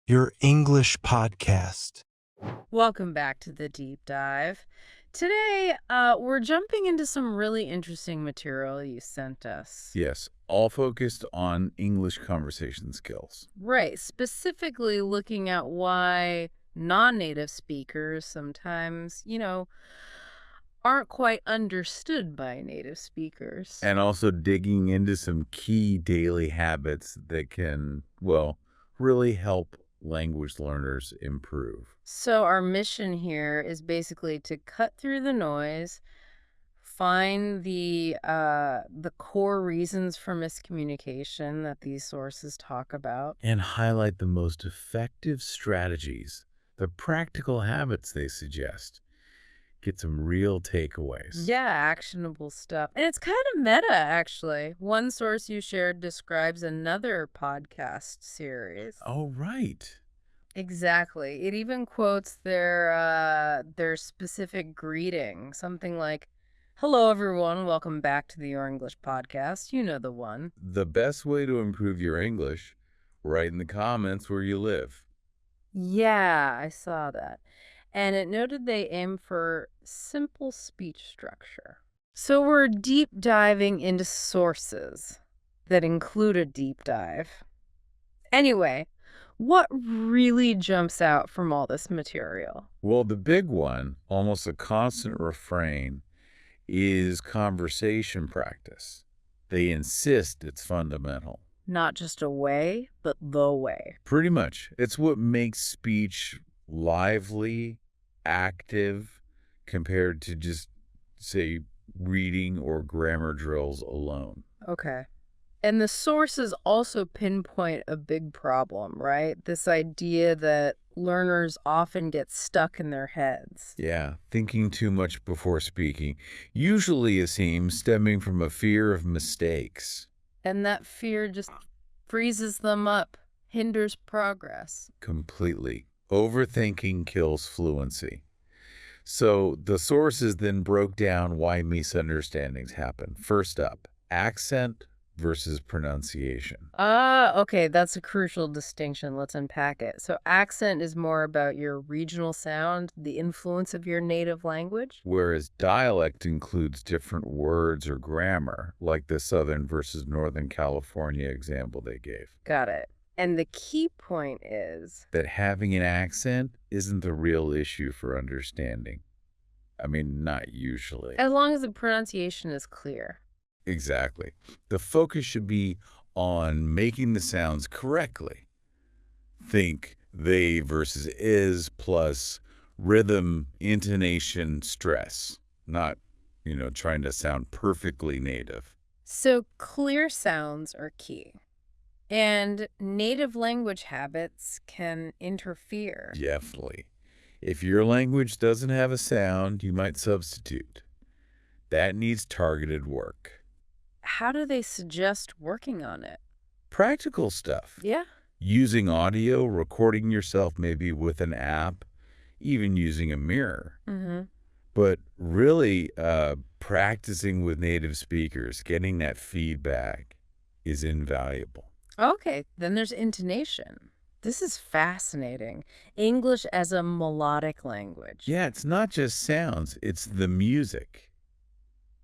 your English podcast. Welcome back to the deep dive. Today, we're jumping into some really interesting material you sent us. Yes, all focused on English conversation skills. Right, specifically looking at why non-native speakers sometimes, aren't quite understood by native speakers. And also digging into some key daily habits that can, well, really help language learners improve. So our mission here is basically to cut through the noise, find the core reasons for miscommunication that these sources talk about. And highlight the most effective strategies, the practical habits they suggest. Get some real takeaways. Yeah, actionable stuff. And it's kind of meta, actually. One source you shared describes another podcast series. Oh, right. Exactly. It even quotes their specific greeting, something like, "Hello, everyone. Welcome back to the Your English podcast." You know the one. The best way to improve your English, write in the comments where you live. Yeah, I saw that. And it noted they aim for simple speech structure. So we're deep diving into sources that include a deep dive. Anyway, what really jumps out from all this material? Well, the big one, almost a constant refrain, is conversation practice. They insist it's fundamental. Not just a way, but the way. Pretty much. It's what makes speech lively, active, compared to just, say, reading or grammar drills alone. Okay. And the sources also pinpoint a big problem, right? This idea that learners often get stuck in their heads. Yeah, thinking too much before speaking, usually it seems stemming from a fear of mistakes. And that fear just freezes them up, hinders progress. Completely. Overthinking kills fluency. So the sources then broke down why misunderstandings happen. First up, accent versus pronunciation. Okay, that's a crucial distinction. Let's unpack it. So accent is more about your regional sound, the influence of your native language. Whereas dialect includes different words or grammar, like the Southern versus Northern California example they gave. Got it. And the key point is That having an accent isn't the real issue for understanding. I mean, not usually. as long as the pronunciation is clear. Exactly. The focus should be on making the sounds correctly. Think they versus is plus rhythm, intonation, stress. Not, trying to sound perfectly native. So clear sounds are key. And native language habits can interfere. Definitely. If your language doesn't have a sound, you might substitute. That needs targeted work. How do they suggest working on it? Practical stuff. Yeah. Using audio, recording yourself maybe with an app, even using a mirror. Mm-hmm. But really, practicing with native speakers, getting that feedback is invaluable. Okay, then there's intonation. This is fascinating. English as a melodic language. Yeah, it's not just sounds, it's the music.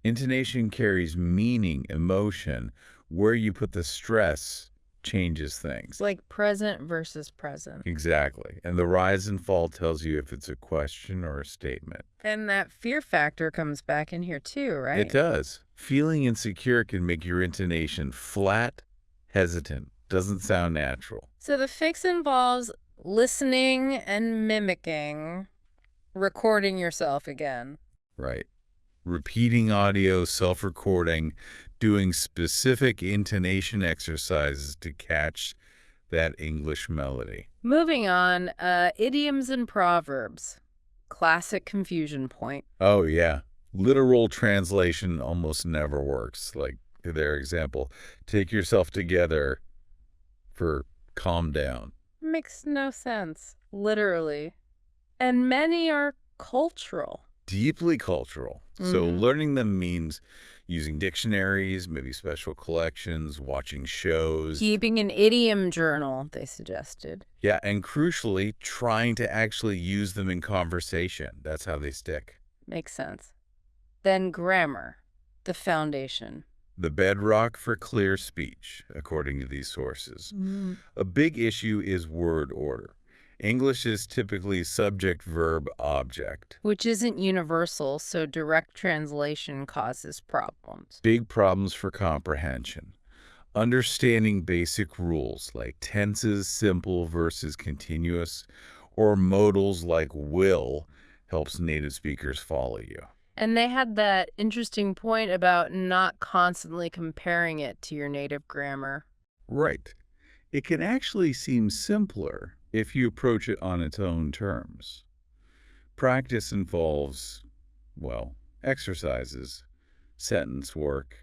Intonation carries meaning, emotion. Where you put the stress changes things. Like present versus present. Exactly. And the rise and fall tells you if it's a question or a statement. And that fear factor comes back in here too, right? It does. Feeling insecure can make your intonation flat, hesitant, doesn't sound natural. So the fix involves listening and mimicking, recording yourself again. Right. Repeating audio, self-recording, doing specific intonation exercises to catch that English melody. Moving on, idioms and proverbs. Classic confusion point. Oh, yeah. Literal translation almost never works. Like their example, take yourself together for calm down. Makes no sense, literally. And many are cultural. deeply cultural. So learning them means using dictionaries, maybe special collections, watching shows. Keeping an idiom journal, they suggested. Yeah, and crucially, trying to actually use them in conversation. That's how they stick. Makes sense. Then grammar, the foundation. The bedrock for clear speech, according to these sources. A big issue is word order. English is typically subject, verb, object. Which isn't universal, so direct translation causes problems. Big problems for comprehension. Understanding basic rules like tenses, simple versus continuous, or modals like will helps native speakers follow you. And they had that interesting point about not constantly comparing it to your native grammar. Right. It can actually seem simpler if you approach it on its own terms. Practice involves, well, exercises, sentence work,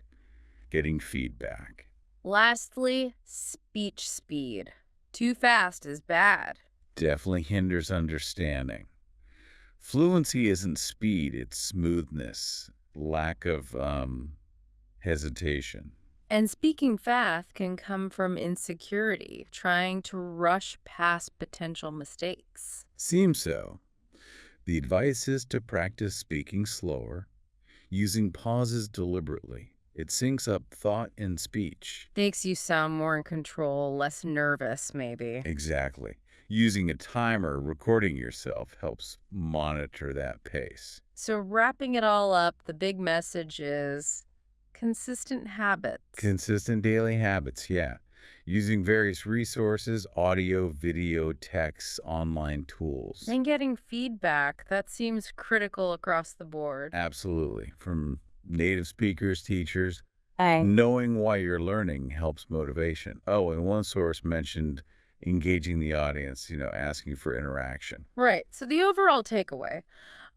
getting feedback. Lastly, speech speed. Too fast is bad. Definitely hinders understanding. Fluency isn't speed, it's smoothness, lack of hesitation. And speaking fast can come from insecurity, trying to rush past potential mistakes. Seems so. The advice is to practice speaking slower, using pauses deliberately. It syncs up thought and speech. Makes you sound more in control, less nervous, maybe. Exactly. Using a timer, recording yourself helps monitor that pace. So wrapping it all up, the big message is consistent habits. Consistent daily habits, yeah. Using various resources, audio, video, text, online tools. And getting feedback, that seems critical across the board. Absolutely. From native speakers, teachers, Hey. knowing why you're learning helps motivation. Oh, and one source mentioned engaging the audience, asking for interaction. Right. So the overall takeaway,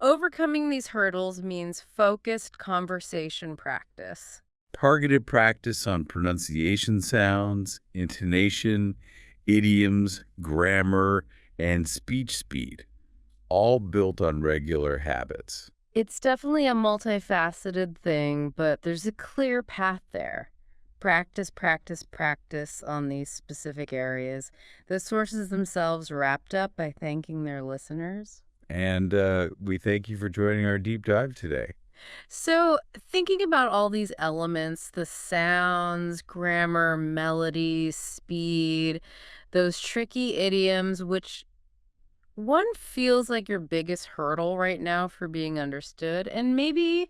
overcoming these hurdles means focused conversation practice. Targeted practice on pronunciation sounds, intonation, idioms, grammar, and speech speed, all built on regular habits. It's definitely a multifaceted thing, but there's a clear path there. Practice, practice, practice on these specific areas. The sources themselves wrapped up by thanking their listeners. And we thank you for joining our deep dive today. So, thinking about all these elements, the sounds, grammar, melody, speed, those tricky idioms, which one feels like your biggest hurdle right now for being understood, and maybe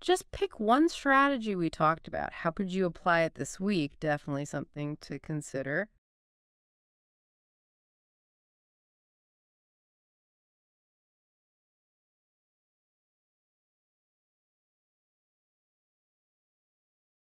just pick one strategy we talked about. How could you apply it this week? Definitely something to consider.